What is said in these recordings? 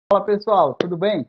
Fala pessoal, tudo bem?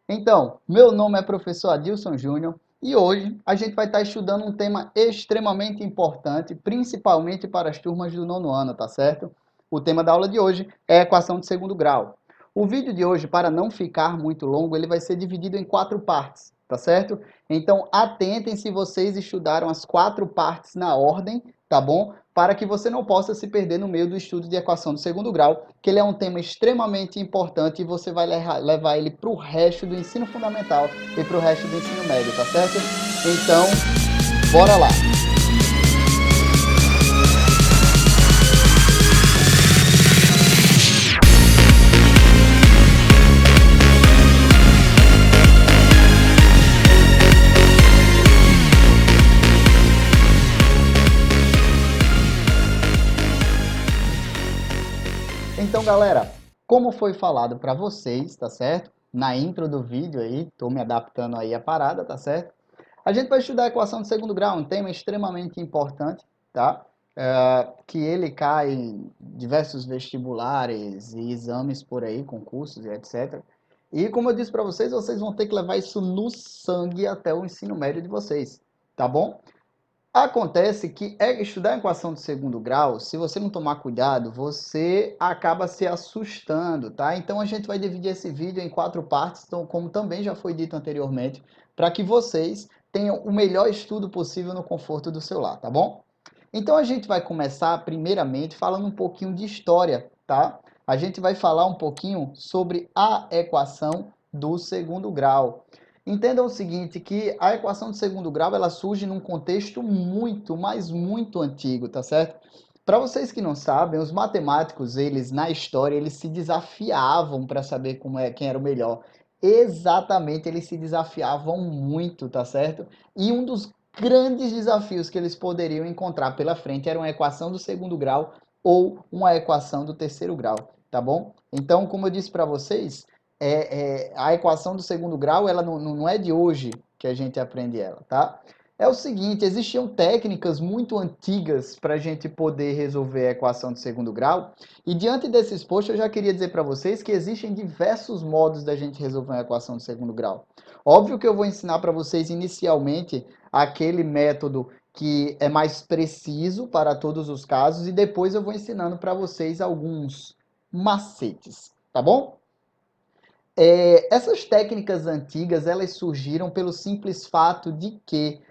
Então, meu nome é professor Adilson Júnior e hoje a gente vai estar estudando um tema extremamente importante, principalmente para as turmas do nono ano, tá certo? O tema da aula de hoje é equação de segundo grau. O vídeo de hoje, para não ficar muito longo, ele vai ser dividido em 4 partes, tá certo? Então, atentem se vocês estudaram as 4 partes na ordem, tá bom? Para que você não possa se perder no meio do estudo de equação do segundo grau, que ele é um tema extremamente importante e você vai levar ele para o resto do ensino fundamental e para o resto do ensino médio, tá certo? Então, bora lá! Então, galera, como foi falado para vocês, tá certo? Na intro do vídeo aí, tô me adaptando aí à parada, tá certo? A gente vai estudar a equação de segundo grau, um tema extremamente importante, tá? Que ele cai em diversos vestibulares e exames por aí, concursos e etc. E como eu disse para vocês, vocês vão ter que levar isso no sangue até o ensino médio de vocês, tá bom? Acontece que estudar a equação de segundo grau, se você não tomar cuidado, você acaba se assustando, tá? Então a gente vai dividir esse vídeo em 4 partes, então, como também já foi dito anteriormente, para que vocês tenham o melhor estudo possível no conforto do seu lar, tá bom? Então a gente vai começar primeiramente falando um pouquinho de história, tá? A gente vai falar um pouquinho sobre a equação do segundo grau. Entendam o seguinte, que a equação de segundo grau, ela surge num contexto muito, mas muito antigo, tá certo? Para vocês que não sabem, os matemáticos, eles na história, eles se desafiavam para saber quem era o melhor. Exatamente, eles se desafiavam muito, tá certo? E um dos grandes desafios que eles poderiam encontrar pela frente era uma equação do segundo grau ou uma equação do terceiro grau, tá bom? Então, como eu disse para vocês, a equação do segundo grau, ela não é de hoje que a gente aprende ela, tá? É o seguinte, existiam técnicas muito antigas para a gente poder resolver a equação de segundo grau, e diante desse exposto eu já queria dizer para vocês que existem diversos modos da gente resolver uma equação de segundo grau. Óbvio que eu vou ensinar para vocês inicialmente aquele método que é mais preciso para todos os casos, e depois eu vou ensinando para vocês alguns macetes, tá bom? Essas técnicas antigas, elas surgiram pelo simples fato de que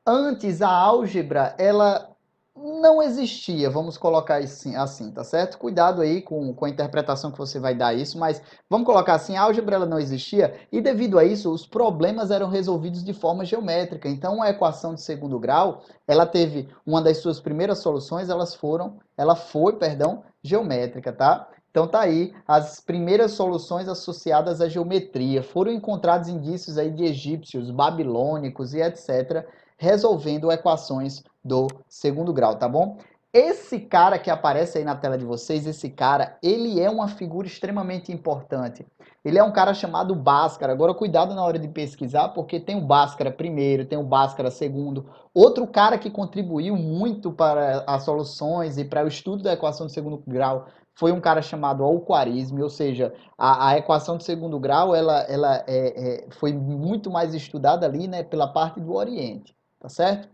antes a álgebra, ela não existia, vamos colocar assim, tá certo? Cuidado aí com a interpretação que você vai dar a isso, mas vamos colocar assim, a álgebra ela não existia e devido a isso os problemas eram resolvidos de forma geométrica. Então a equação de segundo grau, ela teve uma das suas primeiras soluções, ela foi, perdão, geométrica, tá? Então tá aí as primeiras soluções associadas à geometria. Foram encontrados indícios aí de egípcios, babilônicos e etc, resolvendo equações do segundo grau, tá bom? Esse cara que aparece aí na tela de vocês, esse cara, ele é uma figura extremamente importante. Ele é um cara chamado Bhaskara. Agora, cuidado na hora de pesquisar, porque tem o Bhaskara primeiro, tem o Bhaskara segundo. Outro cara que contribuiu muito para as soluções e para o estudo da equação de segundo grau foi um cara chamado Al-Khwarizmi, ou seja, a equação de segundo grau foi muito mais estudada ali, né, pela parte do Oriente, tá certo?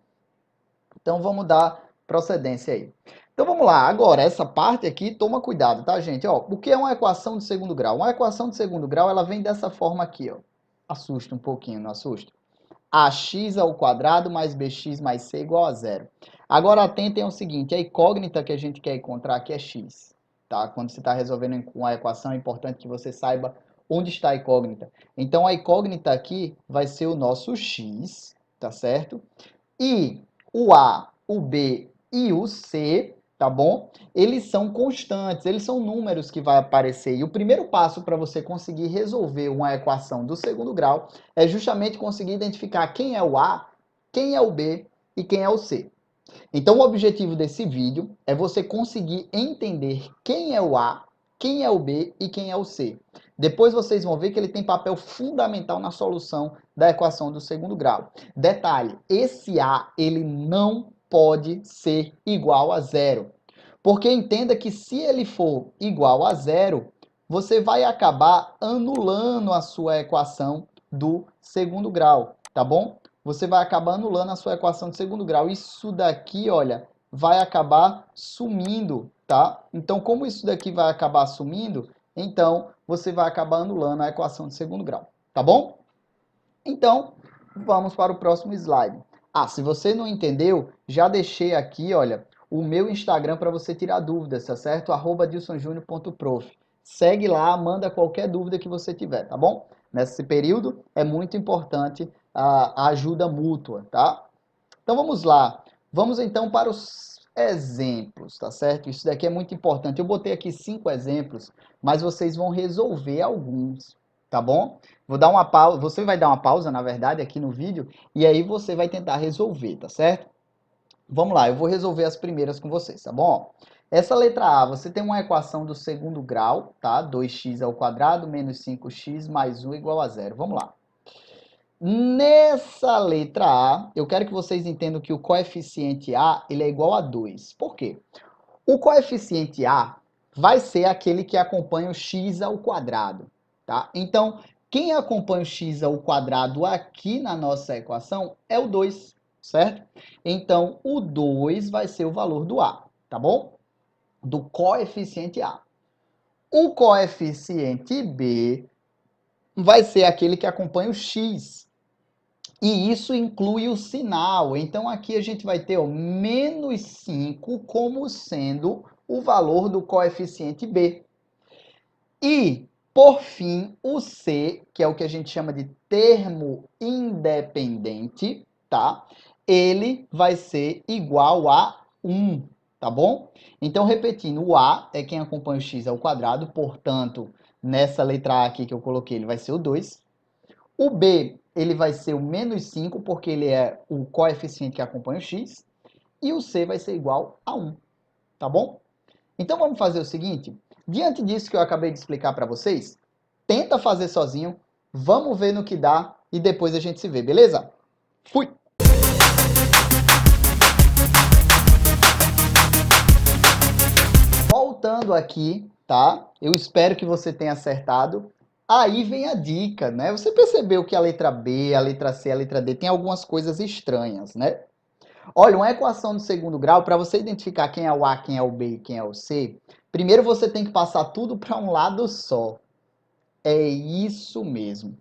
Então vamos dar procedência aí. Então vamos lá, agora essa parte aqui, toma cuidado, tá, gente? Ó, o que é uma equação de segundo grau? Uma equação de segundo grau, ela vem dessa forma aqui, ó. Assusta um pouquinho, não assusta? Ax ao quadrado mais bx mais c igual a zero. Agora atentem ao seguinte, a incógnita que a gente quer encontrar aqui é x, tá? Quando você está resolvendo uma equação, é importante que você saiba onde está a incógnita. Então a incógnita aqui vai ser o nosso x, tá certo? E o A, o B e o C, tá bom? Eles são constantes, eles são números que vai aparecer. E o primeiro passo para você conseguir resolver uma equação do segundo grau é justamente conseguir identificar quem é o A, quem é o B e quem é o C. Então, o objetivo desse vídeo é você conseguir entender quem é o A, quem é o B e quem é o C. Depois vocês vão ver que ele tem papel fundamental na solução da equação do segundo grau. Detalhe, esse A, ele não pode ser igual a zero. Porque entenda que se ele for igual a zero, você vai acabar anulando a sua equação do segundo grau, tá bom? Você vai acabar anulando a sua equação de segundo grau. Isso daqui, olha, vai acabar sumindo, tá? Então, como isso daqui vai acabar sumindo, então você vai acabar anulando a equação de segundo grau, tá bom? Então, vamos para o próximo slide. Ah, se você não entendeu, já deixei aqui, olha, o meu Instagram para você tirar dúvidas, tá certo? @dilsonjunior.prof. Segue lá, manda qualquer dúvida que você tiver, tá bom? Nesse período é muito importante a ajuda mútua, tá? Então vamos lá. Vamos então para os exemplos, tá certo? Isso daqui é muito importante. Eu botei aqui 5 exemplos, mas vocês vão resolver alguns, tá bom? Vou dar uma pausa, você vai dar uma pausa, na verdade, aqui no vídeo, e aí você vai tentar resolver, tá certo? Vamos lá, eu vou resolver as primeiras com vocês, tá bom? Essa letra A, você tem uma equação do segundo grau, tá? 2x ao quadrado menos 5x mais 1 igual a zero. Vamos lá. Nessa letra A, eu quero que vocês entendam que o coeficiente A ele é igual a 2. Por quê? O coeficiente A vai ser aquele que acompanha o x ao quadrado, tá? Então, quem acompanha o x ao quadrado aqui na nossa equação é o 2, certo? Então, o 2 vai ser o valor do A, tá bom? Do coeficiente A. O coeficiente B vai ser aquele que acompanha o x. E isso inclui o sinal. Então, aqui a gente vai ter menos 5 como sendo o valor do coeficiente B. E, por fim, o C, que é o que a gente chama de termo independente, tá? Ele vai ser igual a 1, tá bom? Então, repetindo, o A é quem acompanha o x ao quadrado, portanto, nessa letra A aqui que eu coloquei, ele vai ser o 2. O B, ele vai ser o menos 5, porque ele é o coeficiente que acompanha o x. E o C vai ser igual a 1, tá bom? Então vamos fazer o seguinte, diante disso que eu acabei de explicar para vocês, tenta fazer sozinho, vamos ver no que dá e depois a gente se vê, beleza? Fui! Voltando aqui, tá? Eu espero que você tenha acertado. Aí vem a dica, né? Você percebeu que a letra B, a letra C, a letra D tem algumas coisas estranhas, né? Olha, uma equação de segundo grau, para você identificar quem é o A, quem é o B e quem é o C, primeiro você tem que passar tudo para um lado só. É isso mesmo.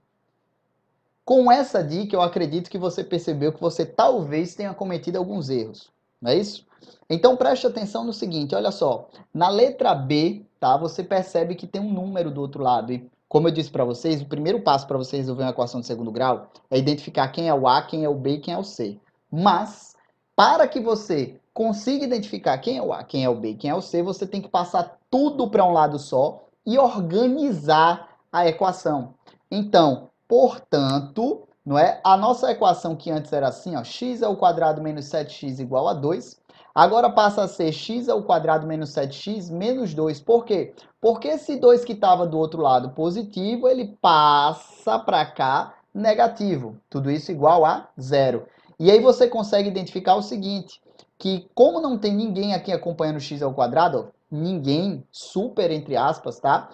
Com essa dica, eu acredito que você percebeu que você talvez tenha cometido alguns erros, não é isso? Então preste atenção no seguinte, olha só, na letra B, tá? Você percebe que tem um número do outro lado e como eu disse para vocês, o primeiro passo para você resolver uma equação de segundo grau é identificar quem é o A, quem é o B e quem é o C. Mas para que você consiga identificar quem é o A, quem é o B e quem é o C, você tem que passar tudo para um lado só e organizar a equação. Então, portanto, não é? A nossa equação que antes era assim, ó, x ao quadrado menos 7x igual a 2, agora passa a ser x ao quadrado menos 7x menos 2. Por quê? Porque esse 2 que estava do outro lado positivo, ele passa para cá negativo. Tudo isso igual a zero. E aí você consegue identificar o seguinte, que como não tem ninguém aqui acompanhando x ao quadrado, ninguém, super entre aspas, tá?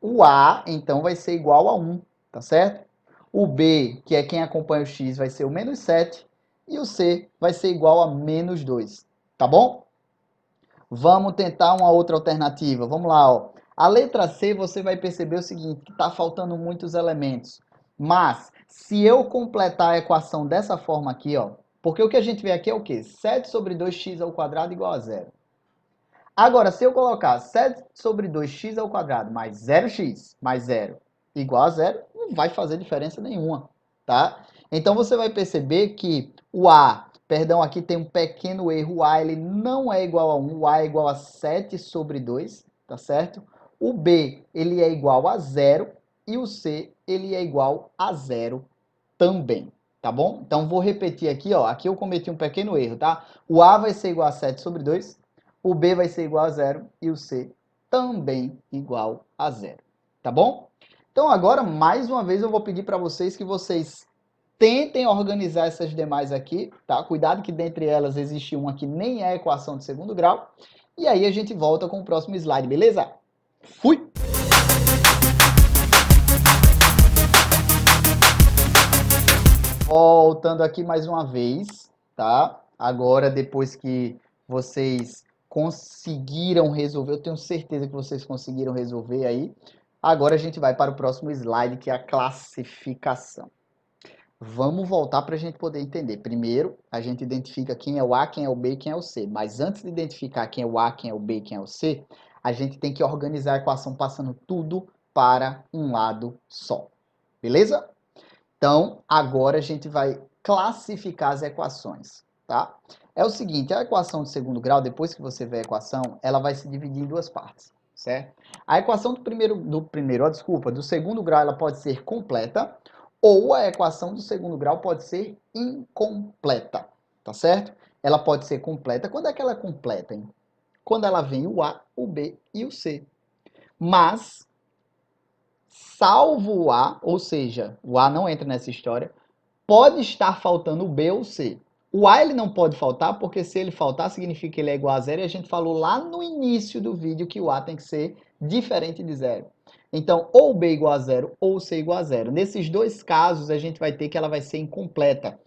O A, então, vai ser igual a 1, tá certo? O B, que é quem acompanha o x, vai ser o menos 7. E o C vai ser igual a menos 2. Tá bom? Vamos tentar uma outra alternativa. Vamos lá, ó. A letra C, você vai perceber o seguinte, que está faltando muitos elementos. Mas, se eu completar a equação dessa forma aqui, ó, porque o que a gente vê aqui é o quê? 7 sobre 2x ao quadrado igual a zero. Agora, se eu colocar 7 sobre 2x ao quadrado mais 0x mais 0 igual a zero, não vai fazer diferença nenhuma, tá? Então, você vai perceber que o A, perdão, aqui tem um pequeno erro, o A ele não é igual a 1, o A é igual a 7 sobre 2, tá certo? O B, ele é igual a 0 e o C, ele é igual a 0 também, tá bom? Então, vou repetir aqui, ó, aqui eu cometi um pequeno erro, tá? O A vai ser igual a 7 sobre 2, o B vai ser igual a zero e o C também igual a zero, tá bom? Então agora, mais uma vez, eu vou pedir para vocês que vocês tentem organizar essas demais aqui, tá? Cuidado que dentre elas existe uma que nem é equação de segundo grau. E aí a gente volta com o próximo slide, beleza? Fui! voltando aqui mais uma vez, tá? Agora, depois que vocês conseguiram resolver, eu tenho certeza que vocês conseguiram resolver aí. Agora a gente vai para o próximo slide, que é a classificação. Vamos voltar para a gente poder entender. Primeiro, a gente identifica quem é o A, quem é o B e quem é o C. Mas antes de identificar quem é o A, quem é o B e quem é o C, a gente tem que organizar a equação passando tudo para um lado só. Beleza? Então, agora a gente vai classificar as equações, tá? É o seguinte, a equação de segundo grau, depois que você vê a equação, ela vai se dividir em duas partes, certo? A equação do segundo grau, ela pode ser completa, ou a equação do segundo grau pode ser incompleta, tá certo? Ela pode ser completa. Quando é que ela é completa, hein? Quando ela vem o A, o B e o C. Mas, salvo o A, ou seja, o A não entra nessa história, pode estar faltando o B ou o C. O A ele não pode faltar, porque se ele faltar, significa que ele é igual a zero, e a gente falou lá no início do vídeo que o A tem que ser diferente de zero. Então, ou o B igual a zero, ou o C igual a zero. Nesses dois casos, a gente vai ter que ela vai ser incompleta.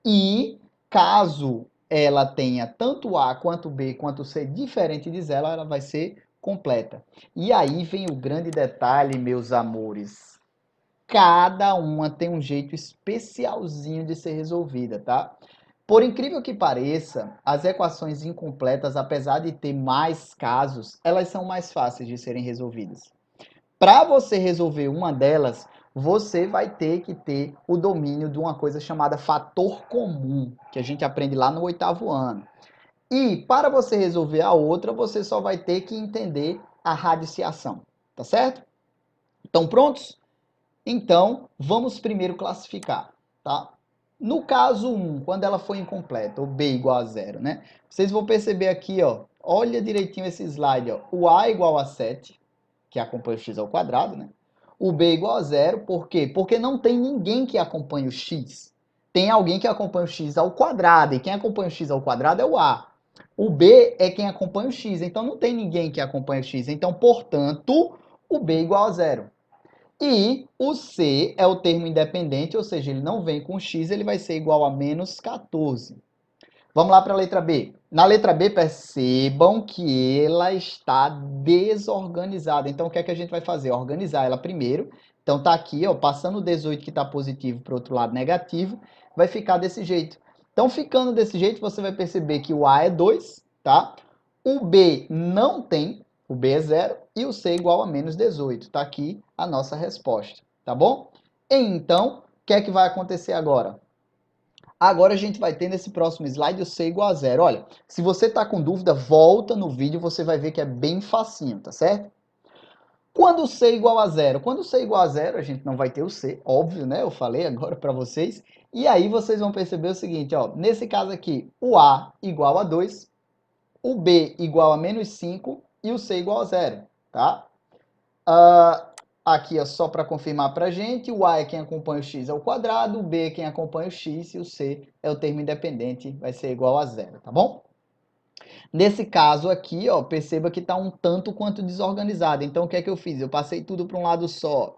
E, caso ela tenha tanto o A, quanto o B, quanto o C diferente de zero, ela vai ser completa. E aí vem o grande detalhe, meus amores. Cada uma tem um jeito especialzinho de ser resolvida, tá? Por incrível que pareça, as equações incompletas, apesar de ter mais casos, elas são mais fáceis de serem resolvidas. Para você resolver uma delas, você vai ter que ter o domínio de uma coisa chamada fator comum, que a gente aprende lá no 8º ano. E para você resolver a outra, você só vai ter que entender a radiciação, tá certo? Estão prontos? Então, vamos primeiro classificar, tá? No caso 1, quando ela for incompleta, ou B igual a zero, né? Vocês vão perceber aqui, ó, olha direitinho esse slide, ó. O A igual a 7, que acompanha o x ao quadrado, né? O B igual a zero, por quê? Porque não tem ninguém que acompanhe o x. Tem alguém que acompanha o x ao quadrado, e quem acompanha o x ao quadrado é o A. O B é quem acompanha o x, então não tem ninguém que acompanha o x. Então, portanto, o B igual a zero. E o C é o termo independente, ou seja, ele não vem com x, ele vai ser igual a menos 14. Vamos lá para a letra B. Na letra B, percebam que ela está desorganizada. Então, o que é que a gente vai fazer? Organizar ela primeiro. Então, tá aqui, ó, passando o 18 que está positivo para o outro lado negativo, vai ficar desse jeito. Então, ficando desse jeito, você vai perceber que o A é 2, tá? O B não tem, o B é 0, e o C é igual a menos 18. Está aqui a nossa resposta, tá bom? Então, o que é que vai acontecer agora? Agora a gente vai ter nesse próximo slide o C igual a zero. Olha, se você está com dúvida, volta no vídeo, você vai ver que é bem facinho, tá certo? Quando o C igual a zero? Quando o C igual a zero, a gente não vai ter o C, óbvio, né? Eu falei agora para vocês. E aí vocês vão perceber o seguinte, ó. Nesse caso aqui, o A igual a 2, o B igual a menos 5 e o C igual a zero, tá? Aqui é só para confirmar para a gente, o A é quem acompanha o x ao quadrado, o B é quem acompanha o x e o C é o termo independente, vai ser igual a zero, tá bom? Nesse caso aqui, ó, perceba que está um tanto quanto desorganizado. Então, o que é que eu fiz? Eu passei tudo para um lado só,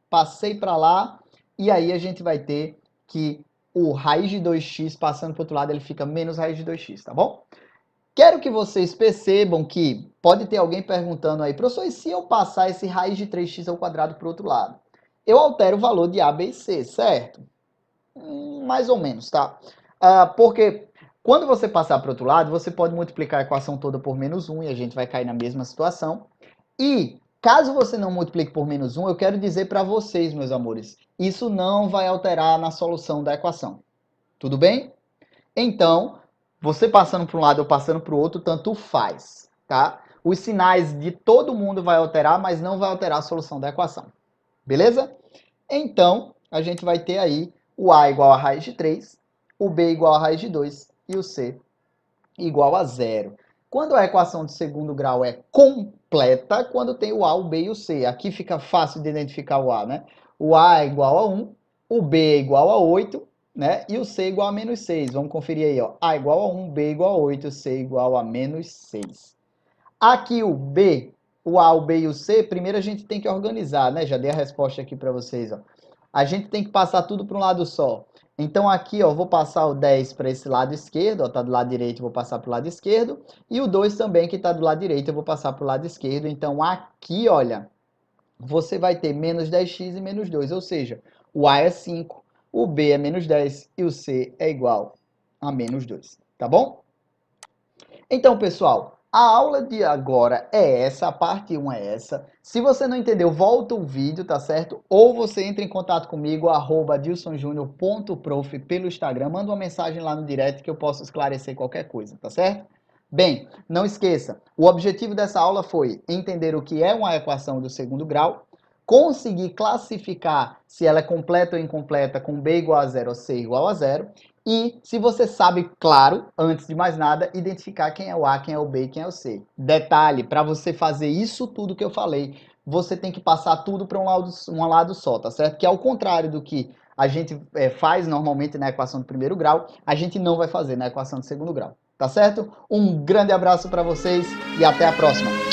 passei para lá, e aí a gente vai ter que o raiz de 2x passando para o outro lado, ele fica menos raiz de 2x, tá bom? Quero que vocês percebam que pode ter alguém perguntando aí, professor, e se eu passar esse raiz de 3x ao quadrado para o outro lado? Eu altero o valor de A, B e C, certo? Mais ou menos, tá? Porque quando você passar para o outro lado, você pode multiplicar a equação toda por menos 1 e a gente vai cair na mesma situação. E caso você não multiplique por menos 1, eu quero dizer para vocês, meus amores, isso não vai alterar na solução da equação. Tudo bem? Então, você passando para um lado ou passando para o outro, tanto faz, tá? Os sinais de todo mundo vai alterar, mas não vai alterar a solução da equação. Beleza? Então, a gente vai ter aí o A igual a raiz de 3, o B igual a raiz de 2 e o C igual a zero. Quando a equação de segundo grau é completa, quando tem o A, o B e o C. Aqui fica fácil de identificar o A, né? O A é igual a 1, o B é igual a 8, né? E o C igual a menos 6. Vamos conferir aí, ó. A igual a 1, B igual a 8, C igual a menos 6. Aqui o B, o A, o B e o C, primeiro a gente tem que organizar, né? Já dei a resposta aqui para vocês, ó. A gente tem que passar tudo para um lado só. Então aqui, ó, eu vou passar o 10 para esse lado esquerdo, ó, tá do lado direito, eu vou passar para o lado esquerdo. E o 2 também, que está do lado direito, eu vou passar para o lado esquerdo. Então aqui, olha, você vai ter menos 10x e menos 2, ou seja, o A é 5, o B é menos 10 e o C é igual a menos 2, tá bom? Então, pessoal, a aula de agora é essa, a parte 1 é essa. Se você não entendeu, volta o vídeo, tá certo? Ou você entra em contato comigo, @dilsonjunior.prof pelo Instagram, manda uma mensagem lá no direct que eu posso esclarecer qualquer coisa, tá certo? Bem, não esqueça, o objetivo dessa aula foi entender o que é uma equação do segundo grau, conseguir classificar se ela é completa ou incompleta com B igual a zero ou C igual a zero, e se você sabe, claro, antes de mais nada, identificar quem é o A, quem é o B e quem é o C. Detalhe, para você fazer isso tudo que eu falei, você tem que passar tudo para um lado só, tá certo? Que é ao contrário do que a gente faz normalmente na equação do primeiro grau, a gente não vai fazer na equação do segundo grau, tá certo? Um grande abraço para vocês e até a próxima!